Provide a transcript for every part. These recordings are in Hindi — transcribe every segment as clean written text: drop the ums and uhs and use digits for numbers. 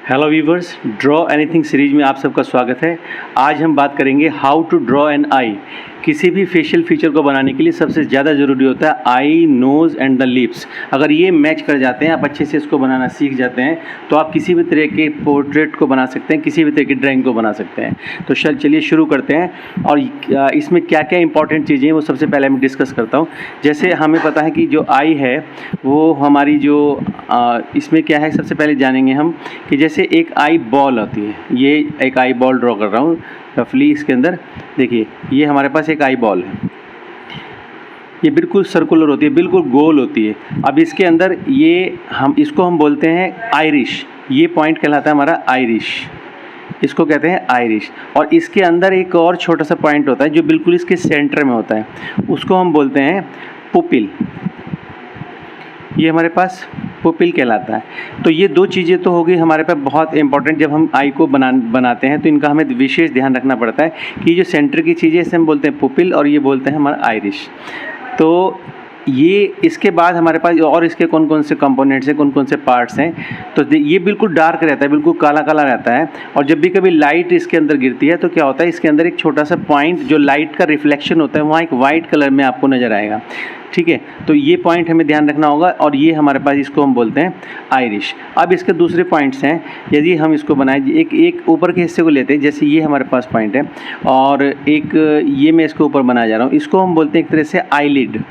Hello viewers, draw anything series में आप सबका स्वागत है। आज हम बात करेंगे हाउ टू ड्रॉ एन आई। किसी भी फेशियल फीचर को बनाने के लिए सबसे ज़्यादा ज़रूरी होता है आई, नोज़ एंड द लिप्स। अगर ये मैच कर जाते हैं, आप अच्छे से इसको बनाना सीख जाते हैं, तो आप किसी भी तरह के पोर्ट्रेट को बना सकते हैं, किसी भी तरह की ड्राइंग को बना सकते हैं। तो चलिए शुरू करते हैं। और इसमें क्या क्या इंपॉर्टेंट चीज़ें हैं वो सबसे पहले मैं डिस्कस करता हूँ। जैसे हमें पता है कि जो आई है वो हमारी जो इसमें क्या है, सबसे पहले जानेंगे हम कि जैसे एक आई बॉल होती है। ये एक आई बॉल ड्रॉ कर रहा हूँ रफली। इसके अंदर देखिए, ये हमारे पास एक आई बॉल है। ये बिल्कुल सर्कुलर होती है, बिल्कुल गोल होती है। अब इसके अंदर इसको हम बोलते हैं आइरिश। ये पॉइंट कहलाता है हमारा आइरिश, इसको कहते हैं आइरिश। और इसके अंदर एक और छोटा सा पॉइंट होता है जो बिल्कुल इसके सेंटर में होता है, उसको हम बोलते हैं पुपिल। ये हमारे पास पुपिल कहलाता है। तो ये दो चीज़ें तो हो गई हमारे पास बहुत इंपॉर्टेंट। जब हम आई को बनाते हैं तो इनका हमें विशेष ध्यान रखना पड़ता है कि जो सेंटर की चीज़ें इसे हम बोलते हैं पुपिल और ये बोलते हैं हमारा आइरिश। तो ये इसके बाद हमारे पास और इसके कौन कौन से कंपोनेंट्स हैं, कौन कौन से पार्ट्स हैं। तो ये बिल्कुल डार्क रहता है, बिल्कुल काला काला रहता है। और जब भी कभी लाइट इसके अंदर गिरती है तो क्या होता है, इसके अंदर एक छोटा सा पॉइंट जो लाइट का रिफ्लेक्शन होता है वहाँ एक वाइट कलर में आपको नज़र आएगा। ठीक है, तो ये पॉइंट हमें ध्यान रखना होगा। और ये हमारे पास, इसको हम बोलते हैं आइरिश। अब इसके दूसरे पॉइंट्स हैं। यदि हम इसको बनाएं, एक ऊपर के हिस्से को लेते हैं, जैसे ये हमारे पास पॉइंट है और एक ये मैं इसको ऊपर बनाया जा रहा हूँ, इसको हम बोलते हैं एक तरह से आईलिड।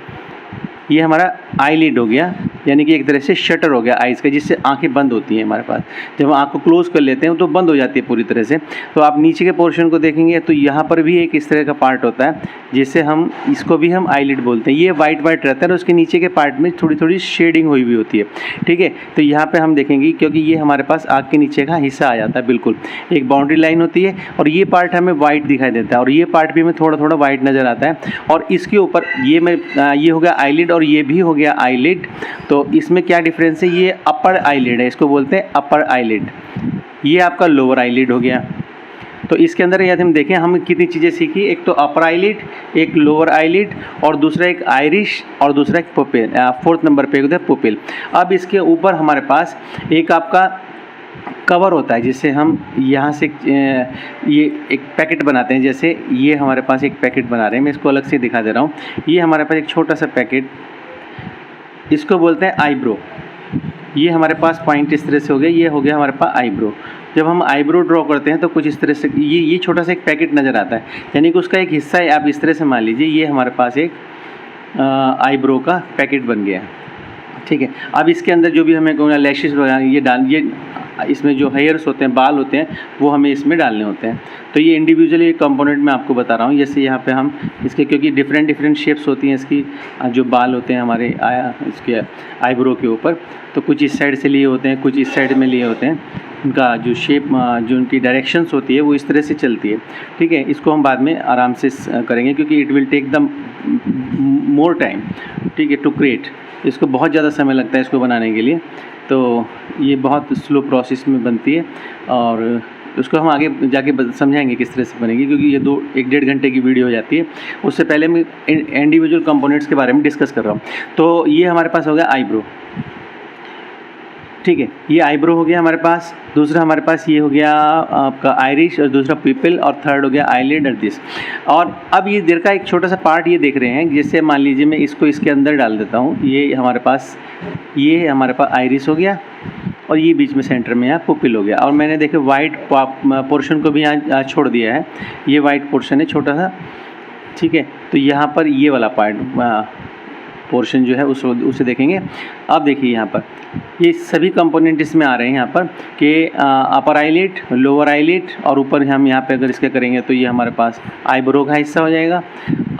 ये हमारा आईलिड हो गया, यानी कि एक तरह से शटर हो गया आइज़ का, जिससे आंखें बंद होती हैं हमारे पास। जब हम आँख को क्लोज़ कर लेते हैं तो बंद हो जाती है पूरी तरह से। तो आप नीचे के पोर्शन को देखेंगे तो यहाँ पर भी एक इस तरह का पार्ट होता है जिससे हम इसको भी हम आईलिड बोलते हैं। ये वाइट वाइट रहता है और उसके नीचे के पार्ट में थोड़ी थोड़ी शेडिंग हुई हुई होती है। ठीक है, तो यहाँ पर हम देखेंगे क्योंकि ये हमारे पास आँख के नीचे का हिस्सा आ जाता है, बिल्कुल एक बाउंड्री लाइन होती है और ये पार्ट हमें वाइट दिखाई देता है और ये पार्ट भी हमें थोड़ा थोड़ा वाइट नज़र आता है। और इसके ऊपर ये हो गया आईलिड और ये भी हो गया आईलिड। तो इसमें क्या डिफरेंस है, ये अपर आईलिड है, इसको बोलते हैं अपर आईलिड। ये आपका लोअर आईलिड हो गया। तो इसके अंदर यदि हम देखें, हम कितनी चीज़ें सीखी, एक तो अपर आईलिड, एक लोअर आईलिड और दूसरा एक आइरिश और दूसरा एक पुपिल। फोर्थ नंबर पे होता है पुपिल। अब इसके ऊपर हमारे पास एक आपका कवर होता है जिससे हम यहाँ से ये एक पैकेट बनाते हैं। जैसे ये हमारे पास एक पैकेट बना रहे हैं, मैं इसको अलग से दिखा दे रहा हूँ। ये हमारे पास एक छोटा सा पैकेट, इसको बोलते हैं आईब्रो। ये हमारे पास पॉइंट इस तरह से हो गया, ये हो गया हमारे पास आईब्रो। जब हम आईब्रो ड्रॉ करते हैं तो कुछ इस तरह से ये छोटा सा एक पैकेट नज़र आता है, यानी कि उसका एक हिस्सा है। आप इस तरह से मान लीजिए ये हमारे पास एक आईब्रो का पैकेट बन गया। ठीक है, अब इसके अंदर जो भी हमें लैशेस वगैरह ये इसमें जो हेयर्स होते हैं, बाल होते हैं, वो हमें इसमें डालने होते हैं। तो ये इंडिविजुअली कंपोनेंट मैं आपको बता रहा हूँ। जैसे यहाँ पे हम इसके, क्योंकि डिफरेंट शेप्स होती हैं इसकी, जो बाल होते हैं हमारे इसके आईब्रो के ऊपर, तो कुछ इस साइड से लिए होते हैं, कुछ इस साइड में लिए होते हैं। उनका जो शेप, जो उनकी डायरेक्शंस होती है वो इस तरह से चलती है। ठीक है, इसको हम बाद में आराम से करेंगे क्योंकि it will take the more time. ठीक है, टू क्रिएट, इसको बहुत ज़्यादा समय लगता है इसको बनाने के लिए। तो ये बहुत स्लो प्रोसेस में बनती है और उसको हम आगे जाके समझाएंगे किस तरह से बनेगी, क्योंकि ये 1-1.5 घंटे की वीडियो हो जाती है। उससे पहले मैं इंडिविजुअल कंपोनेंट्स के बारे में डिस्कस कर रहा हूँ। तो ये हमारे पास हो गया आईब्रो। ठीक है, ये आईब्रो हो गया हमारे पास। दूसरा हमारे पास ये हो गया आपका आइरिश और दूसरा पिपिल और थर्ड हो गया आईलिड और दिस। और अब ये देर का एक छोटा सा पार्ट ये देख रहे हैं, जिससे मान लीजिए मैं इसको इसके अंदर डाल देता हूँ। ये हमारे पास आइरिश हो गया और ये बीच में सेंटर में यहाँ पुपिल हो गया। और मैंने देखे वाइट पोर्शन को भी यहाँ छोड़ दिया है, ये वाइट पोर्शन है छोटा सा। ठीक है, तो यहाँ पर ये वाला पोर्शन जो है उसे देखेंगे। अब देखिए यहाँ पर ये सभी कंपोनेंट इसमें आ रहे हैं यहाँ पर कि अपर आईलिड, लोअर आईलिड और ऊपर हम यहाँ पे अगर इसके करेंगे तो ये हमारे पास आईब्रो का हिस्सा हो जाएगा।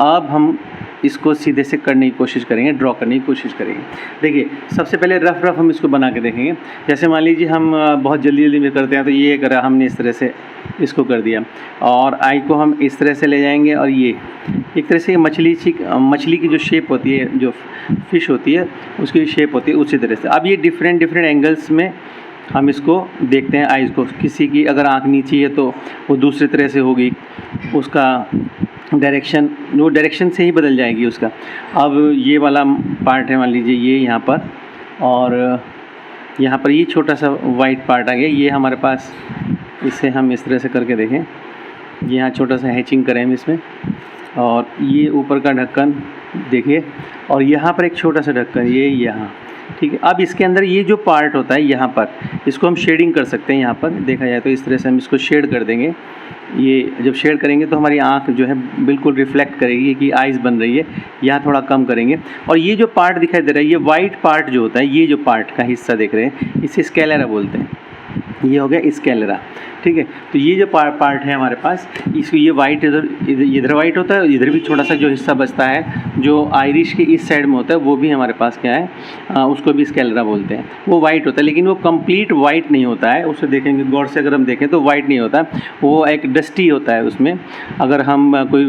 अब हम इसको सीधे से करने की कोशिश करेंगे, ड्रॉ करने की कोशिश करेंगे। देखिए, सबसे पहले रफ हम इसको बना के देखेंगे। जैसे मान लीजिए हम बहुत जल्दी में करते हैं, तो ये करा हमने इस तरह से इसको कर दिया और आई को हम इस तरह से ले जाएंगे और ये एक तरह से मछली की जो शेप होती है, जो फिश होती है उसकी शेप होती है उसी तरह से। अब ये डिफरेंट एंगल्स में हम इसको देखते हैं आइज़ को। किसी की अगर आँख नीचे है तो वो दूसरी तरह से होगी, उसका डायरेक्शन से ही बदल जाएगी उसका। अब ये वाला पार्ट है, मान लीजिए ये यहाँ पर, और यहाँ पर ये छोटा सा वाइट पार्ट आ गया, ये हमारे पास, इसे हम इस तरह से करके देखें, यहाँ छोटा सा हैचिंग करें हम इसमें, और ये ऊपर का ढक्कन देखिए, और यहाँ पर एक छोटा सा ढक्कन, ये यहाँ, ठीक है। अब इसके अंदर ये जो पार्ट होता है यहाँ पर, इसको हम शेडिंग कर सकते हैं। यहाँ पर देखा जाए तो इस तरह से हम इसको शेड कर देंगे। ये जब शेड करेंगे तो हमारी आँख जो है बिल्कुल रिफ्लेक्ट करेगी कि आइज़ बन रही है। यहाँ थोड़ा कम करेंगे, और ये जो पार्ट दिखाई दे रहा है, ये वाइट पार्ट जो होता है, ये जो पार्ट का हिस्सा देख रहे हैं, इसे स्कैलेरा बोलते हैं। ये हो गया स्कैलेरा, ठीक है। तो ये जो पार्ट है हमारे पास, इसको ये वाइट, इधर वाइट होता है, इधर भी छोटा सा जो हिस्सा बचता है जो आइरिश के इस साइड में होता है, वो भी हमारे पास क्या है, उसको भी स्कैलेरा बोलते हैं। वो वाइट होता है, लेकिन वो कंप्लीट वाइट नहीं होता है। उसे देखेंगे गौर से, अगर हम देखें तो वाइट नहीं होता, वो एक डस्टी होता है उसमें। अगर हम कोई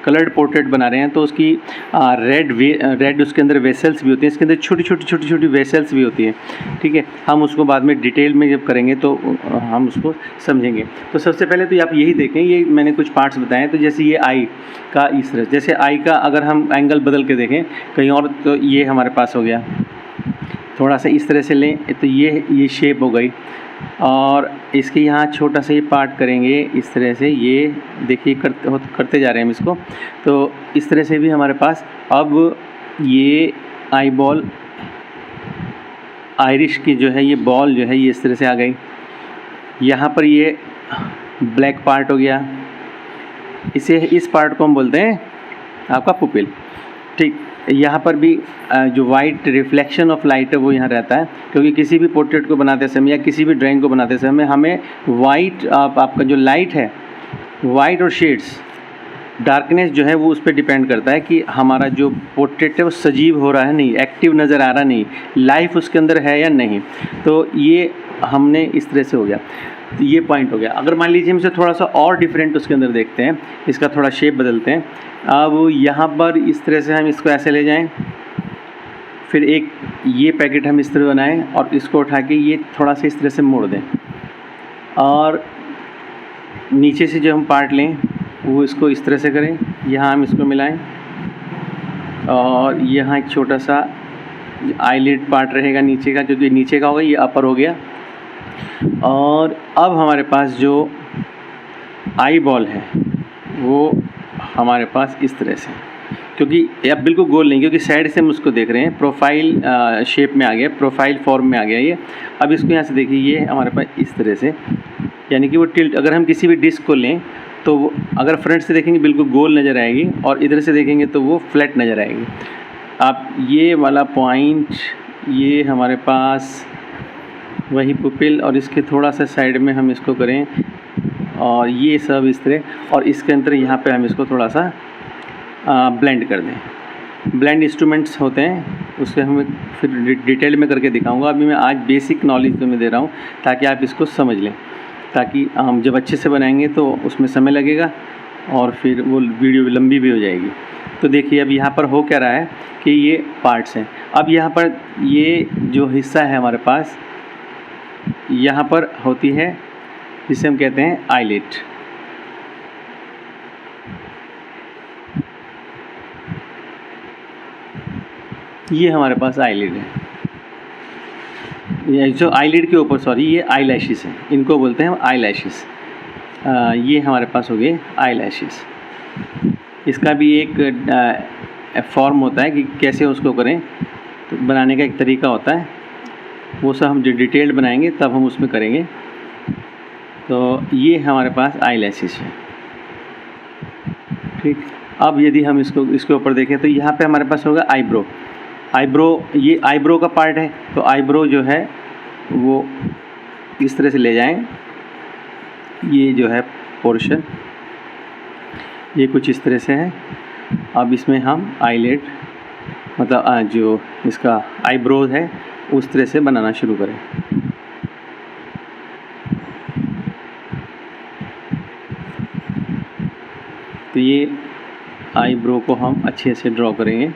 कलर्ड पोर्ट्रेट बना रहे हैं तो उसकी रेड उसके अंदर वेसल्स भी होती हैं, इसके अंदर छोटी छोटी वेसल्स भी होती हैं, ठीक है। हम उसको बाद में डिटेल में जब करेंगे तो हम उसको समझेंगे। तो सबसे पहले तो आप यही देखें, ये मैंने कुछ पार्ट्स बताए। तो जैसे ये आई का इस तरह, जैसे आई का अगर हम एंगल बदल के देखें कहीं और, तो ये हमारे पास हो गया, थोड़ा सा इस तरह से लें तो ये शेप हो गई। और इसके यहाँ छोटा सा ये पार्ट करेंगे इस तरह से, ये देखिए करते जा रहे हैं हम इसको। तो इस तरह से भी हमारे पास अब ये आई बॉल, आइरिश की जो है ये बॉल जो है ये इस तरह से आ गई। यहाँ पर ये ब्लैक पार्ट हो गया, इस पार्ट को हम बोलते हैं आपका पुपिल, ठीक। यहाँ पर भी जो वाइट रिफ्लेक्शन ऑफ लाइट है वो यहाँ रहता है, क्योंकि किसी भी पोर्ट्रेट को बनाते समय या किसी भी ड्राइंग को बनाते समय हमें वाइट, आपका जो लाइट है, वाइट और शेड्स, डार्कनेस जो है वो उस पर डिपेंड करता है कि हमारा जो पोर्ट्रेट है वो सजीव हो रहा है नहीं, एक्टिव नज़र आ रहा नहीं, लाइफ उसके अंदर है या नहीं। तो ये हमने इस तरह से हो गया, तो ये पॉइंट हो गया। अगर मान लीजिए हम इसे थोड़ा सा और डिफरेंट उसके अंदर देखते हैं, इसका थोड़ा शेप बदलते हैं। अब यहाँ पर इस तरह से हम इसको ऐसे ले जाएं, फिर एक ये पैकेट हम इस तरह बनाएं और इसको उठा के ये थोड़ा सा इस तरह से मोड़ दें, और नीचे से जो हम पार्ट लें वो इसको इस तरह से करें, यहाँ हम इसको मिलाएं, और यहाँ एक छोटा सा आईलिड पार्ट रहेगा नीचे का, जो कि नीचे का होगा, ये अपर हो गया। और अब हमारे पास जो आई बॉल है वो हमारे पास इस तरह से, क्योंकि अब बिल्कुल गोल नहीं, क्योंकि साइड से हम उसको देख रहे हैं, प्रोफाइल शेप में आ गया, प्रोफाइल फॉर्म में आ गया ये। अब इसको यहाँ से देखिए, ये हमारे पास इस तरह से, यानी कि वो टिल्ट, अगर हम किसी भी डिस्क को लें तो वो अगर फ्रंट से देखेंगे बिल्कुल गोल नज़र आएगी, और इधर से देखेंगे तो वो फ्लैट नज़र आएगी। आप ये वाला पॉइंट, ये हमारे पास वही पुपिल, और इसके थोड़ा सा साइड में हम इसको करें, और ये सब इस तरह, और इसके अंदर यहाँ पे हम इसको थोड़ा सा ब्लेंड कर दें। ब्लेंड इंस्ट्रूमेंट्स होते हैं, उससे हम फिर डिटेल में करके दिखाऊंगा। अभी मैं आज बेसिक नॉलेज तो मैं दे रहा हूँ ताकि आप इसको समझ लें, ताकि हम जब अच्छे से बनाएंगे तो उसमें समय लगेगा और फिर वो वीडियो लंबी भी हो जाएगी। तो देखिए अब यहाँ पर हो क्या रहा है कि ये पार्ट्स हैं। अब यहाँ पर ये जो हिस्सा है हमारे पास, यहाँ पर होती है जिसे हम कहते हैं आईलिड। ये हमारे पास आईलिड है, ये जो आईलिड के ऊपर, सॉरी, ये आई लैशेस हैं, इनको बोलते हैं हम आई लैशेस। ये हमारे पास हो गए आई लैशेस। इसका भी एक फॉर्म होता है कि कैसे उसको करें, तो बनाने का एक तरीका होता है, वो सब हम जो डिटेल्ड बनाएंगे तब हम उसमें करेंगे। तो ये हमारे पास आई लैशेस है, ठीक। अब यदि हम इसके ऊपर देखें तो यहाँ पे हमारे पास होगा आईब्रो। ये आईब्रो का पार्ट है, तो आईब्रो जो है वो इस तरह से ले जाएं, ये जो है पोर्शन ये कुछ इस तरह से है। अब इसमें हम आईलिड, मतलब जो इसका आईब्रोज है उस तरह से बनाना शुरू करें। तो ये आईब्रो को हम अच्छे से ड्रॉ करेंगे।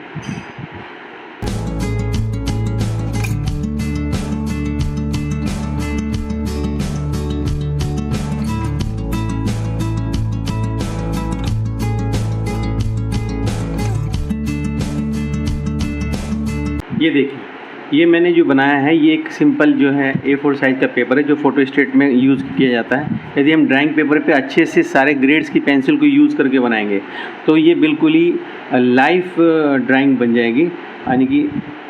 ये देखिए ये मैंने जो बनाया है ये एक सिंपल जो है A4 साइज़ का पेपर है जो फ़ोटो स्टेट में यूज़ किया जाता है। यदि हम ड्राइंग पेपर पे अच्छे से सारे ग्रेड्स की पेंसिल को यूज़ करके बनाएंगे तो ये बिल्कुल ही लाइफ ड्राइंग बन जाएगी, यानी कि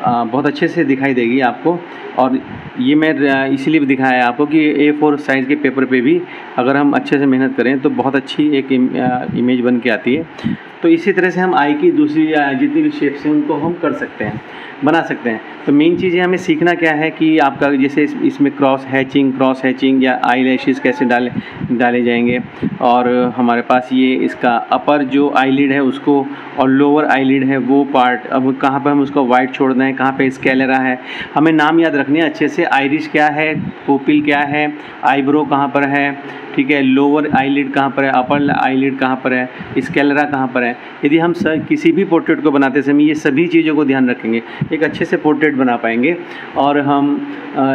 बहुत अच्छे से दिखाई देगी आपको। और ये मैं इसीलिए दिखाया आपको कि A4 साइज़ के पेपर पे भी अगर हम अच्छे से मेहनत करें तो बहुत अच्छी एक इमेज बन के आती है। तो इसी तरह से हम आई की दूसरी जितनी भी शेप्स हैं उनको हम कर सकते हैं, बना सकते हैं। तो मेन चीज़ें हमें सीखना क्या है कि आपका जैसे इसमें क्रॉस हैचिंग या आई लैशेस कैसे डाले जाएंगे, और हमारे पास ये इसका अपर जो आईलिड है उसको और लोअर आईलिड है वो पार्ट, अब कहाँ पर हम उसको वाइट छोड़ना है, कहाँ पे स्केलेरा है, हमें नाम याद रखने हैं अच्छे से। आइरिश क्या है, पुपिल क्या है, आईब्रो कहाँ पर है, ठीक है, लोअर आईलिड कहाँ पर है, अपर आईलिड कहाँ पर है, स्केलेरा कहाँ पर है। यदि हम किसी भी पोर्ट्रेट को बनाते समय ये सभी चीज़ों को ध्यान रखेंगे, एक अच्छे से पोर्ट्रेट बना पाएंगे। और हम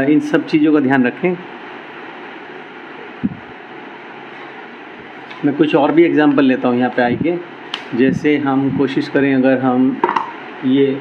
इन सब चीज़ों का ध्यान रखें। मैं कुछ और भी एग्जांपल लेता हूँ यहाँ पे आई के। जैसे हम कोशिश करें, अगर हम ये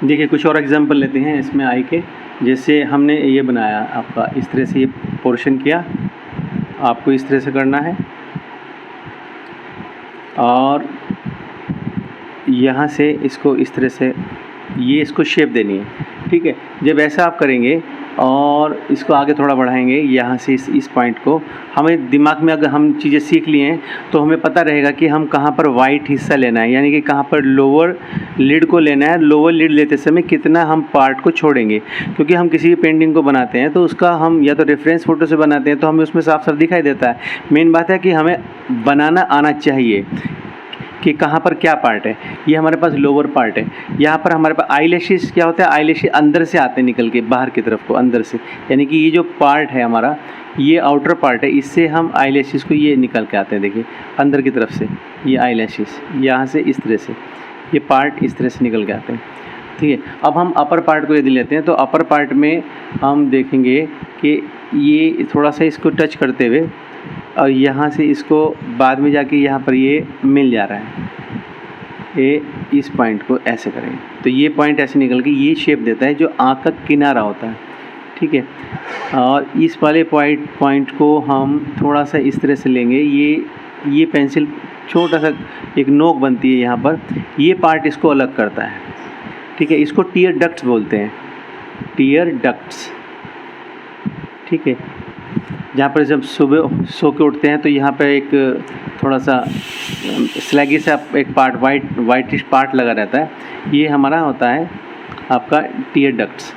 देखिए कुछ और एग्जांपल लेते हैं इसमें आई के। जैसे हमने ये बनाया आपका, इस तरह से ये पोर्शन किया, आपको इस तरह से करना है और यहाँ से इसको इस तरह से ये इसको शेप देनी है, ठीक है। जब ऐसा आप करेंगे और इसको आगे थोड़ा बढ़ाएंगे यहाँ से इस पॉइंट को, हमें दिमाग में अगर हम चीज़ें सीख लिए हैं तो हमें पता रहेगा कि हम कहाँ पर वाइट हिस्सा लेना है, यानी कि कहाँ पर लोअर लिड को लेना है। लोअर लिड लेते समय कितना हम पार्ट को छोड़ेंगे, क्योंकि हम किसी भी पेंटिंग को बनाते हैं तो उसका हम या तो रेफरेंस फ़ोटो से बनाते हैं तो हमें उसमें साफ साफ दिखाई देता है। मेन बात है कि हमें बनाना आना चाहिए कि कहाँ पर क्या पार्ट है। ये हमारे पास लोअर पार्ट है, यहाँ पर हमारे पास आईलैशेस क्या होता है, आईलैशेस अंदर से आते हैं निकल के बाहर की तरफ को, अंदर से, यानी कि ये जो पार्ट है हमारा, ये आउटर पार्ट है, इससे हम आईलैशेस को ये निकल के आते हैं, देखिए अंदर की तरफ से ये आईलैशेस यहाँ से इस तरह से ये पार्ट इस तरह से निकल के आते हैं, ठीक है। अब हम अपर पार्ट को यदि लेते हैं तो अपर पार्ट में हम देखेंगे कि ये थोड़ा सा इसको टच करते हुए और यहाँ से इसको बाद में जाके यहाँ पर ये मिल जा रहा है, ये इस पॉइंट को ऐसे करेंगे तो ये पॉइंट ऐसे निकल के ये शेप देता है जो आँख का किनारा होता है, ठीक है। और इस वाले पॉइंट को हम थोड़ा सा इस तरह से लेंगे, ये पेंसिल छोटा सा एक नोक बनती है यहाँ पर, ये पार्ट इसको अलग करता है, ठीक है। इसको टीयर डक्ट्स बोलते हैं, टीयर डक्ट्स, ठीक है। जहाँ पर जब सुबह सो के उठते हैं तो यहाँ पर एक थोड़ा सा स्लैगी सा एक पार्ट वाइटिश पार्ट लगा रहता है, ये हमारा होता है आपका टीयर डक्ट्स।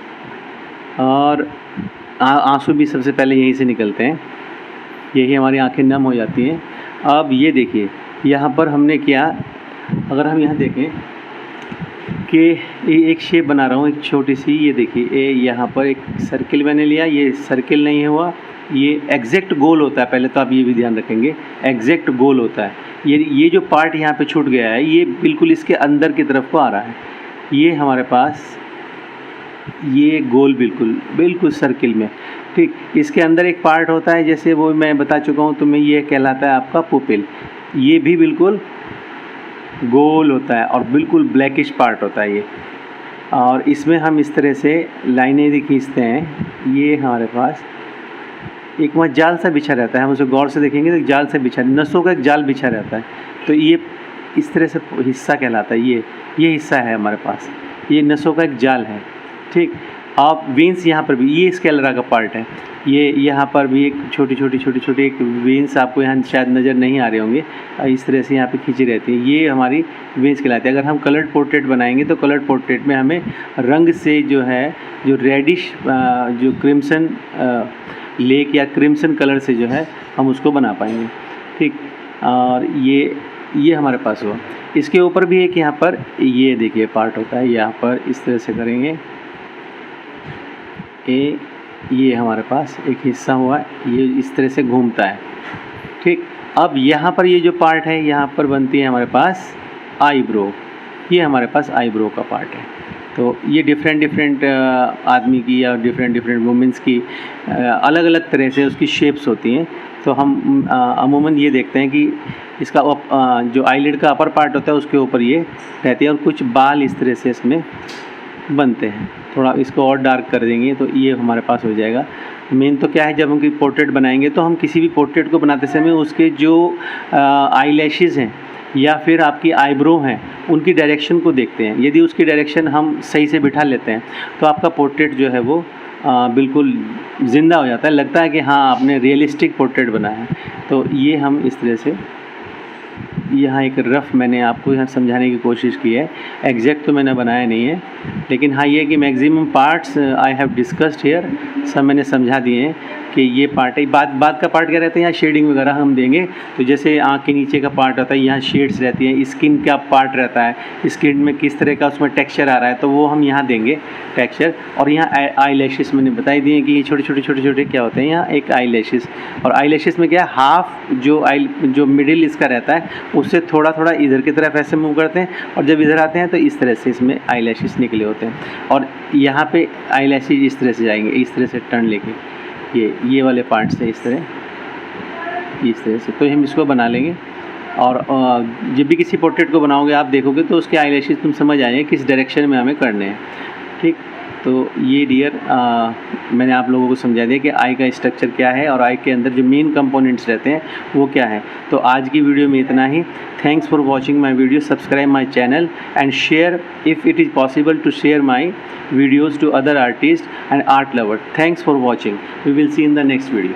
और आंसू भी सबसे पहले यहीं से निकलते हैं, यही हमारी आंखें नम हो जाती हैं। अब ये देखिए यहाँ पर हमने क्या, अगर हम यहाँ देखें कि ये एक शेप बना रहा हूँ एक छोटी सी, ये देखिए यहाँ पर एक सर्किल मैंने लिया, ये सर्किल नहीं हुआ, ये एग्जैक्ट गोल होता है। पहले तो आप ये भी ध्यान रखेंगे, एग्जैक्ट गोल होता है। ये जो पार्ट यहाँ पे छूट गया है ये बिल्कुल इसके अंदर की तरफ को आ रहा है, ये हमारे पास ये गोल बिल्कुल सर्किल में, ठीक। इसके अंदर एक पार्ट होता है, जैसे वो मैं बता चुका हूँ तुम्हें, ये कहलाता है आपका पुपिल, ये भी बिल्कुल गोल होता है और बिल्कुल ब्लैकिश पार्ट होता है ये। और इसमें हम इस तरह से लाइनें खींचते हैं, ये हमारे पास एक वहाँ जाल सा बिछा रहता है, हम उसे गौर से देखेंगे तो जाल से बिछा, नसों का एक जाल बिछा रहता है, तो ये इस तरह से हिस्सा कहलाता है। ये हिस्सा है हमारे पास, ये नसों का एक जाल है, ठीक। आप वेंस यहाँ पर भी, ये स्केलेरा का पार्ट है, ये यहाँ पर भी एक छोटी एक वेंस आपको यहाँ शायद नज़र नहीं आ रहे होंगे, इस तरह से यहाँ पे खींची रहती है, ये हमारी वेंस कहलाती है। अगर हम कलर्ड पोर्ट्रेट बनाएंगे तो कलर्ड पोर्ट्रेट में हमें रंग से जो है, जो रेडिश जो क्रिम्सन लेक या क्रिम्सन कलर से जो है हम उसको बना पाएंगे। ठीक, और ये हमारे पास हुआ। इसके ऊपर भी एक यहाँ पर ये देखिए पार्ट होता है, यहाँ पर इस तरह से करेंगे, ये हमारे पास एक हिस्सा हुआ, ये इस तरह से घूमता है। ठीक, अब यहाँ पर ये जो पार्ट है, यहाँ पर बनती है हमारे पास आईब्रो। ये हमारे पास आईब्रो का पार्ट है। तो ये डिफरेंट आदमी की या डिफरेंट वुमेंस की अलग अलग तरह से उसकी शेप्स होती हैं। तो हम अमूमन ये देखते हैं कि इसका जो आईलिड का अपर पार्ट होता है उसके ऊपर ये रहती है, और कुछ बाल इस तरह से इसमें बनते हैं। थोड़ा इसको और डार्क कर देंगे तो ये हमारे पास हो जाएगा। मेन तो क्या है, जब हम कोई पोर्ट्रेट बनाएंगे तो हम किसी भी पोर्ट्रेट को बनाते समय उसके जो आईलैशेज़ हैं या फिर आपकी आईब्रो हैं उनकी डायरेक्शन को देखते हैं। यदि उसकी डायरेक्शन हम सही से बिठा लेते हैं तो आपका पोर्ट्रेट जो है वो बिल्कुल ज़िंदा हो जाता है, लगता है कि हाँ आपने रियलिस्टिक पोर्ट्रेट बनाया है। तो ये हम इस तरह से यहाँ एक रफ़ मैंने आपको यहाँ समझाने की कोशिश की है। एग्जैक्ट तो मैंने बनाया नहीं है, लेकिन हाँ ये कि maximum parts I have discussed here, सब मैंने समझा दिए हैं कि ये पार्ट है। बाद का पार्ट क्या रहता है, यहाँ शेडिंग वगैरह हम देंगे। तो जैसे आँख के नीचे का पार्ट होता है, यहाँ शेड्स रहती हैं, स्किन का पार्ट रहता है, स्किन में किस तरह का उसमें टेक्सचर आ रहा है तो वो हम यहाँ देंगे टेक्सचर। और यहाँ आई लैशेस मैंने बताई दिए कि ये छोटे छोटे क्या होते हैं। यहाँ एक आई लैशेस, और आई लैशेस में क्या है, हाफ जो मिडिल इसका रहता है उससे थोड़ा इधर की तरफ ऐसे मूव करते हैं, और जब इधर आते हैं तो इस तरह से इसमें आई लैशेस निकले होते हैं। और यहाँ पे आई लैशेस इस तरह से जाएंगे, इस तरह से टर्न लेके ये वाले पार्ट से इस तरह से तो हम इसको बना लेंगे। और जब भी किसी पोर्ट्रेट को बनाओगे आप देखोगे तो उसके आईलैशेस तुम समझ आएंगे किस डायरेक्शन में हमें करने हैं। ठीक, तो ये डियर मैंने आप लोगों को समझा दिया कि आई का स्ट्रक्चर क्या है और आई के अंदर जो मेन कंपोनेंट्स रहते हैं वो क्या है। तो आज की वीडियो में इतना ही। Thanks for watching my video, subscribe my channel and share if it is possible to share my videos to other artists and art lovers. Thanks for watching. We will see in the next video.